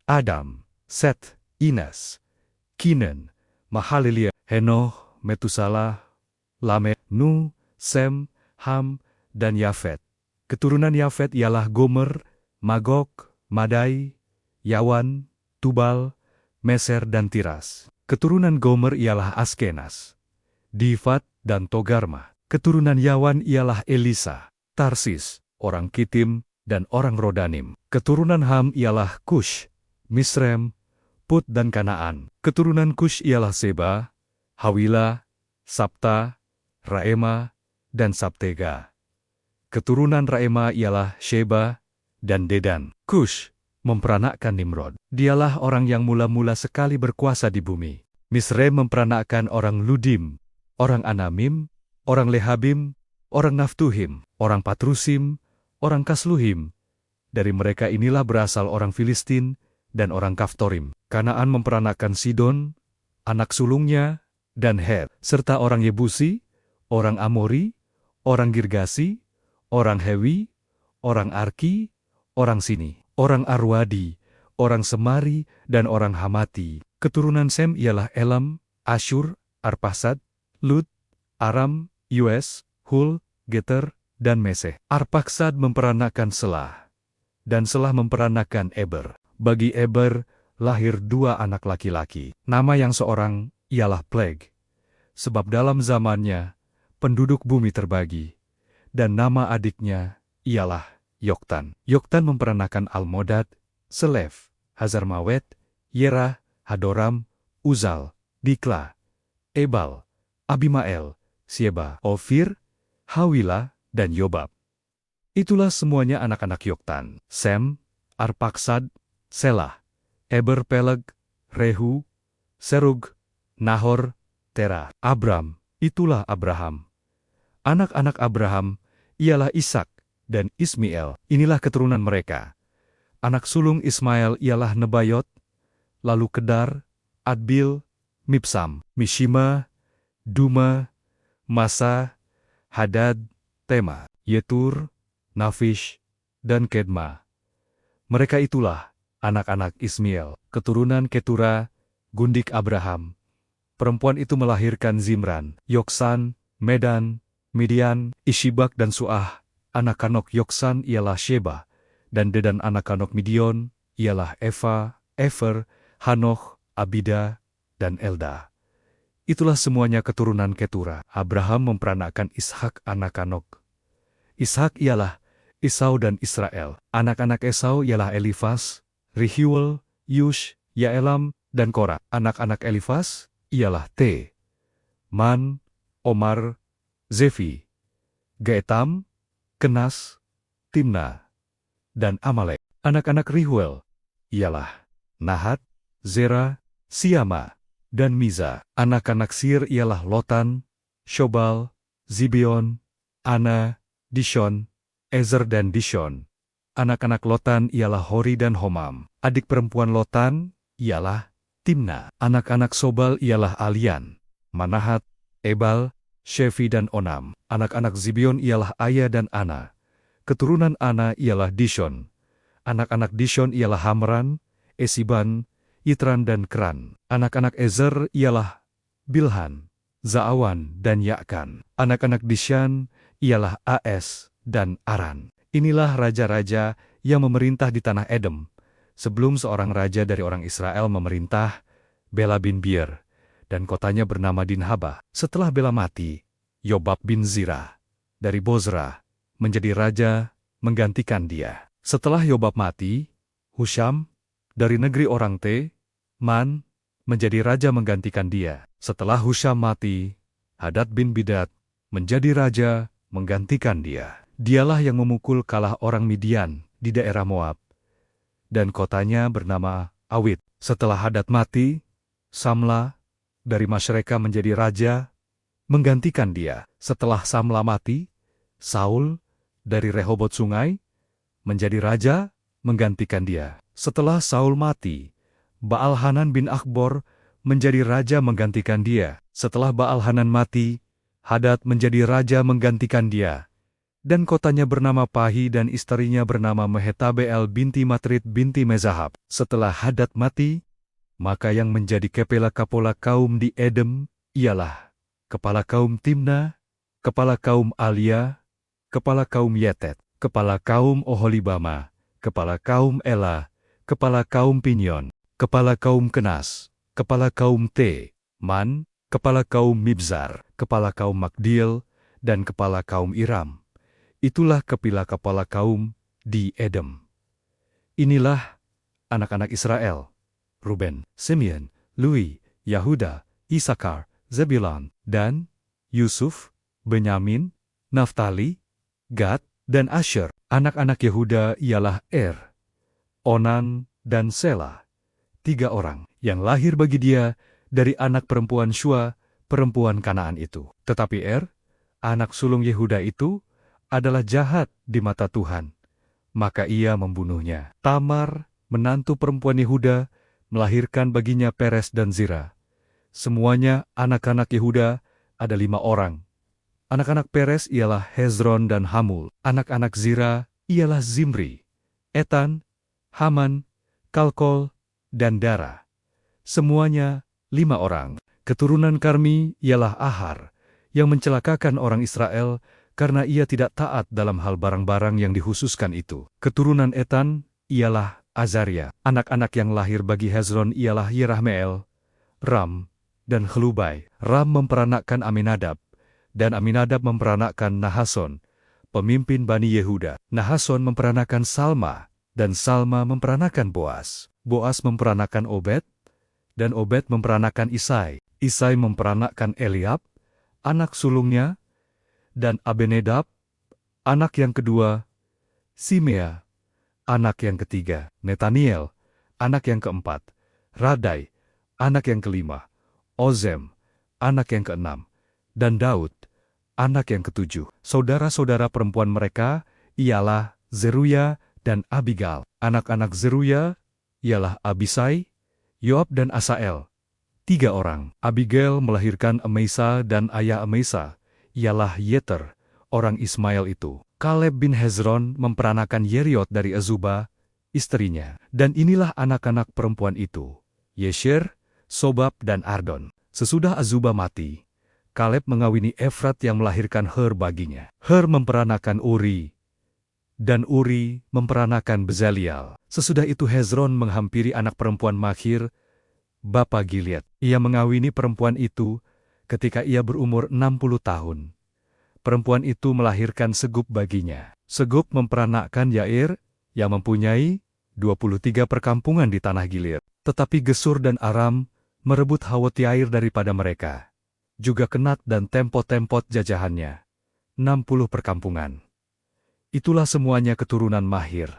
Adam, Set, Inas, Kinan, Mahalilia, Henoh, Metusala, Lamek, Nu, Sem, Ham, dan Yafet. Keturunan Yafet ialah Gomer, Magog, Madai, Yawan, Tubal, Meser dan Tiras. Keturunan Gomer ialah Askenas, Difat dan Togarma. Keturunan Yawan ialah Elisa, Tarsis, orang Kitim, dan orang Rodanim. Keturunan Ham ialah Kush, Misrem, Put dan Kanaan. Keturunan Kush ialah Seba, Hawila, Sabta, Raema, dan Sabtega. Keturunan Raema ialah Sheba dan Dedan. Kush memperanakkan Nimrod. Dialah orang yang mula-mula sekali berkuasa di bumi. Misrem memperanakkan orang Ludim, orang Anamim, orang Lehabim, orang Naftuhim, orang Patrusim, orang Kasluhim. Dari mereka inilah berasal orang Filistin dan orang Kaftorim. Kanaan memperanakkan Sidon, anak sulungnya, dan Het, serta orang Yebusi, orang Amori, orang Girgasi, orang Hewi, orang Arki, orang Sini, orang Arwadi, orang Semari, dan orang Hamati. Keturunan Sem ialah Elam, Asyur, Arpasad, Lut, Aram, Yues, Hul, Geter, dan Meseh. Arpaksad memperanakkan Selah, dan Selah memperanakkan Eber. Bagi Eber lahir 2 anak laki-laki. Nama yang seorang ialah Pleg, sebab dalam zamannya penduduk bumi terbagi, dan nama adiknya ialah Yoktan. Yoktan memperanakkan Almodad, Selef, Hazarmawet, Yerah, Hadoram, Uzal, Dikla, Ebal, Abimael, Sieba, Ofir, Hawila, dan Yobab. Itulah semuanya anak-anak Yoktan: Sem, Arpaksad, Selah, Eber, Peleg, Rehu, Serug, Nahor, Tera, Abram. Itulah Abraham. Anak-anak Abraham ialah Ishak dan Ismail. Inilah keturunan mereka. Anak sulung Ismail ialah Nebayot, lalu Kedar, Adbil, Mipsam, Mishima, Duma, Masa, Hadad, Tema, Yetur, Nafish, dan Kedma. Mereka itulah anak-anak Ismail, keturunan Ketura, gundik Abraham. Perempuan itu melahirkan Zimran, Yoksan, Medan, Midian, Ishibak, dan Suah. Anak-anak Yoksan ialah Sheba, dan Dedan anak-anak Midion ialah Eva, Efer, Hanoch, Abida, dan Elda. Itulah semuanya keturunan Ketura. Abraham memperanakkan Ishak anak-anak. Ishak ialah Esau dan Israel. Anak-anak Esau ialah Elifas, Rihuel, Yush, Yaelam, dan Korah. Anak-anak Elifas ialah T, Man, Omar, Zefi, Gaetam, Kenas, Timna, dan Amalek. Anak-anak Rihuel ialah Nahat, Zera, Siama, dan Miza. Anak-anak Sir ialah Lotan, Shobal, Zibeon, Ana, Dishon, Ezer dan Dishon. Anak-anak Lotan ialah Hori dan Homam. Adik perempuan Lotan ialah Timna. Anak-anak Sobal ialah Alian, Manahat, Ebal, Shefi dan Onam. Anak-anak Zibeon ialah Aya dan Ana. Keturunan Ana ialah Dishon. Anak-anak Dishon ialah Hamran, Esiban, Yitran dan Kran. Anak-anak Ezer ialah Bilhan, Zaawan, dan Yakkan. Anak-anak Dishan ialah As dan Aran. Inilah raja-raja yang memerintah di tanah Edom, sebelum seorang raja dari orang Israel memerintah, Bela bin Beer, dan kotanya bernama Dinhabah. Setelah Bela mati, Yobab bin Zirah dari Bozrah menjadi raja menggantikan dia. Setelah Yobab mati, Husham dari negeri orang Man menjadi raja menggantikan dia. Setelah Husham mati, Hadad bin Bidad menjadi raja menggantikan dia. Dialah yang memukul kalah orang Midian di daerah Moab, dan kotanya bernama Awit. Setelah Hadad mati, Samla dari Masyreka menjadi raja menggantikan dia. Setelah Samla mati, Saul dari Rehobot Sungai menjadi raja menggantikan dia. Setelah Saul mati, Baal-Hanan bin Akbor menjadi raja menggantikan dia. Setelah Baal-Hanan mati, Hadad menjadi raja menggantikan dia. Dan kotanya bernama Pahi dan istrinya bernama Mehetabel binti Matrit binti Mezahab. Setelah Hadad mati, maka yang menjadi kepala kaum di Edom ialah kepala kaum Timna, kepala kaum Alia, kepala kaum Yetet, kepala kaum Oholibama, kepala kaum Ela, kepala kaum Pinyon, kepala kaum Kenas, kepala kaum Man, kepala kaum Mibzar, kepala kaum Magdiel, dan kepala kaum Iram. Itulah kepala kaum di Edom. Inilah anak-anak Israel: Ruben, Simeon, Lewi, Yahuda, Isakar, Zebulon, dan Yusuf, Benyamin, Naftali, Gad, dan Asher. Anak-anak Yehuda ialah Onan, dan Sela, 3 orang, yang lahir bagi dia dari anak perempuan Shua, perempuan Kanaan itu. Tetapi anak sulung Yehuda itu, adalah jahat di mata Tuhan, maka ia membunuhnya. Tamar, menantu perempuan Yehuda, melahirkan baginya Peres dan Zira. Semuanya anak-anak Yehuda ada 5 orang. Anak-anak Peres ialah Hezron dan Hamul. Anak-anak Zira ialah Zimri, Etan, Haman, Kalkol, dan Dara. Semuanya 5 orang. Keturunan Karmi ialah Ahar, yang mencelakakan orang Israel karena ia tidak taat dalam hal barang-barang yang dikhususkan itu. Keturunan Etan ialah Azaria. Anak-anak yang lahir bagi Hezron ialah Yerahmeel, Ram, dan Chelubai. Ram memperanakkan Aminadab, dan Aminadab memperanakkan Nahason, pemimpin Bani Yehuda. Nahason memperanakkan Salma, dan Salma memperanakkan Boas. Boas memperanakkan Obed, dan Obed memperanakkan Isai. Isai memperanakkan Eliab, anak sulungnya, dan Abenedab, anak yang kedua, Simea, anak yang ketiga, Netaniel, anak yang keempat, Radai, anak yang kelima, Ozem, anak yang keenam, dan Daud, anak yang ketujuh. Saudara-saudara perempuan mereka ialah Zeruya dan Abigal. Anak-anak Zeruya ialah Abisai, Yoab dan Asael, 3 orang. Abigail melahirkan Amasa dan ayah Amasa ialah Yeter, orang Ismail itu. Kaleb bin Hezron memperanakan Yeriot dari Azuba, istrinya. Dan inilah anak-anak perempuan itu, Yesher, Sobab, dan Ardon. Sesudah Azuba mati, Kaleb mengawini Efrat yang melahirkan Hur baginya. Hur memperanakan Uri, dan Uri memperanakan Bezaliel. Sesudah itu Hezron menghampiri anak perempuan Makhir, bapa Gilead. Ia mengawini perempuan itu ketika ia berumur 60 tahun. Perempuan itu melahirkan Segub baginya. Segub memperanakkan Yair, yang mempunyai 23 perkampungan di tanah Gilead. Tetapi Gesur dan Aram merebut Hawot-Yair daripada mereka. Juga Kenat dan tempot-tempot jajahannya, 60 perkampungan. Itulah semuanya keturunan Mahir,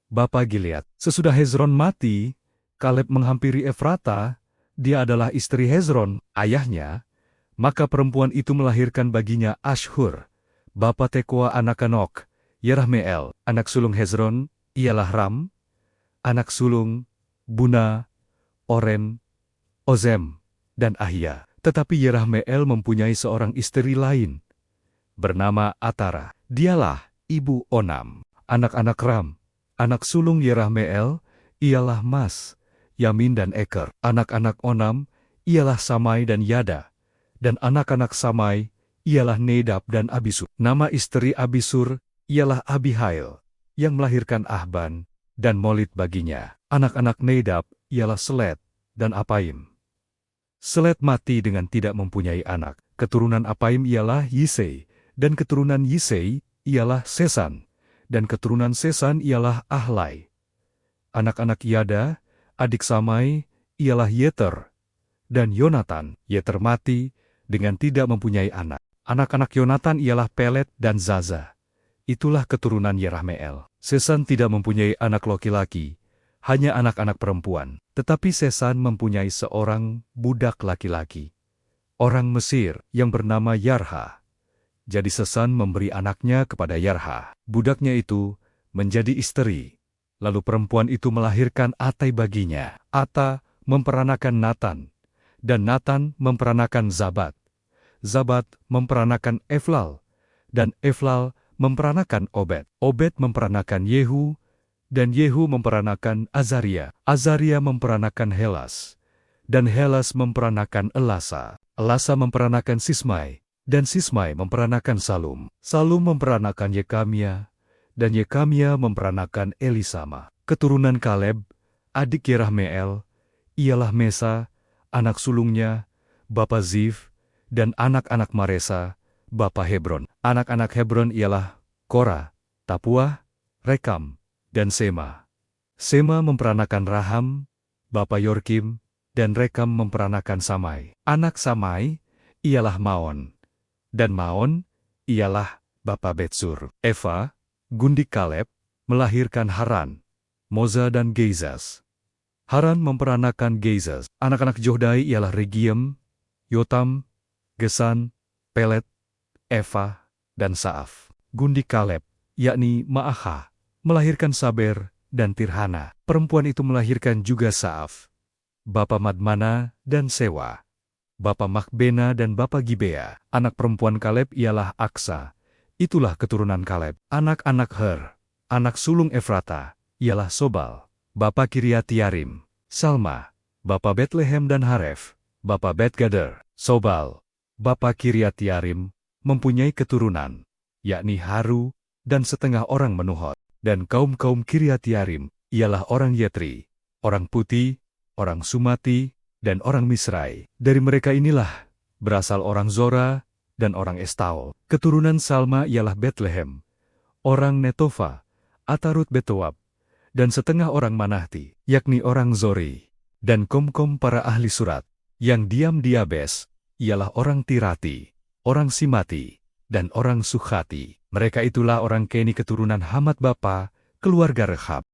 bapa Gilead. Sesudah Hezron mati, Kaleb menghampiri Efrata, dia adalah istri Hezron, ayahnya. Maka perempuan itu melahirkan baginya Ashur, bapa Tekoa anak Anok, Yerahmeel, anak sulung Hezron, ialah Ram, anak sulung Buna, Oren, Ozem, dan Ahia. Tetapi Yerahmeel mempunyai seorang istri lain, bernama Atara. Dialah ibu Onam. Anak-anak Ram, anak sulung Yerahmeel, ialah Mas, Yamin, dan Eker. Anak-anak Onam ialah Samai dan Yada. Dan anak-anak Samai ialah Nedab dan Abisur. Nama istri Abisur ialah Abihail, yang melahirkan Ahban dan Molid baginya. Anak-anak Nedab ialah Selet dan Apaim. Selet mati dengan tidak mempunyai anak. Keturunan Apaim ialah Yisei, dan keturunan Yisei ialah Sesan, dan keturunan Sesan ialah Ahlai. Anak-anak Yada, adik Samai, ialah Yeter dan Yonatan. Yeter mati dengan tidak mempunyai anak. Anak-anak Yonatan ialah Pelet dan Zaza. Itulah keturunan Yerahmeel. Sesan tidak mempunyai anak laki-laki, hanya anak-anak perempuan. Tetapi Sesan mempunyai seorang budak laki-laki, orang Mesir yang bernama Yarha. Jadi Sesan memberi anaknya kepada Yarha. Budaknya itu menjadi istri. Lalu perempuan itu melahirkan Atai baginya. Ata memperanakan Natan, dan Natan memperanakan Zabat. Zabat memperanakan Eflal, dan Eflal memperanakan Obed. Obed memperanakan Yehu, dan Yehu memperanakan Azaria. Azaria memperanakan Helas, dan Helas memperanakan Elasa. Elasa memperanakan Sismai, dan Sismai memperanakan Salum. Salum memperanakan Yekamia, dan Yekamia memperanakan Elisama. Keturunan Kaleb, adik Yerahmeel, ialah Mesa, anak sulungnya, bapa Zif, dan anak-anak Maresa, bapa Hebron. Anak-anak Hebron ialah Kora, Tapuah, Rekam, dan Sema. Sema memperanakan Raham, bapa Yorkim, dan Rekam memperanakan Samai. Anak Samai ialah Maon, dan Maon ialah bapa Betsur. Eva, gundik Kaleb, melahirkan Haran, Moza dan Geizas. Haran memperanakan Geizas. Anak-anak Johdai ialah Regiem, Yotam, Gesan, Pelet, Eva, dan Saaf. Gundik Kaleb, yakni Ma'akha, melahirkan Saber dan Tirhana. Perempuan itu melahirkan juga Saaf, bapa Madmana dan Sewa, bapa Makbena dan bapa Gibea. Anak perempuan Kaleb ialah Aksa. Itulah keturunan Kaleb. Anak-anak Her, anak sulung Efrata, ialah Sobal, bapa Kiriat-Yarim, Salma, bapa Betlehem dan Haref, bapa Bet-Gader. Sobal, bapa Kiriat-Yarim, mempunyai keturunan, yakni Haru dan setengah orang Menuhot. Dan kaum-kaum Kiriat-Yarim ialah orang Yetri, orang Puti, orang Sumati, dan orang Misrai. Dari mereka inilah berasal orang Zora dan orang Estaol. Keturunan Salma ialah Betlehem, orang Netofa, Atarut Betowab, dan setengah orang Manahti, yakni orang Zori. Dan kaum-kaum para ahli surat, yang diam di Yabes, ialah orang Tirati, orang Simati, dan orang Sukhati. Mereka itulah orang Keni keturunan Hamat bapa, keluarga Rehab.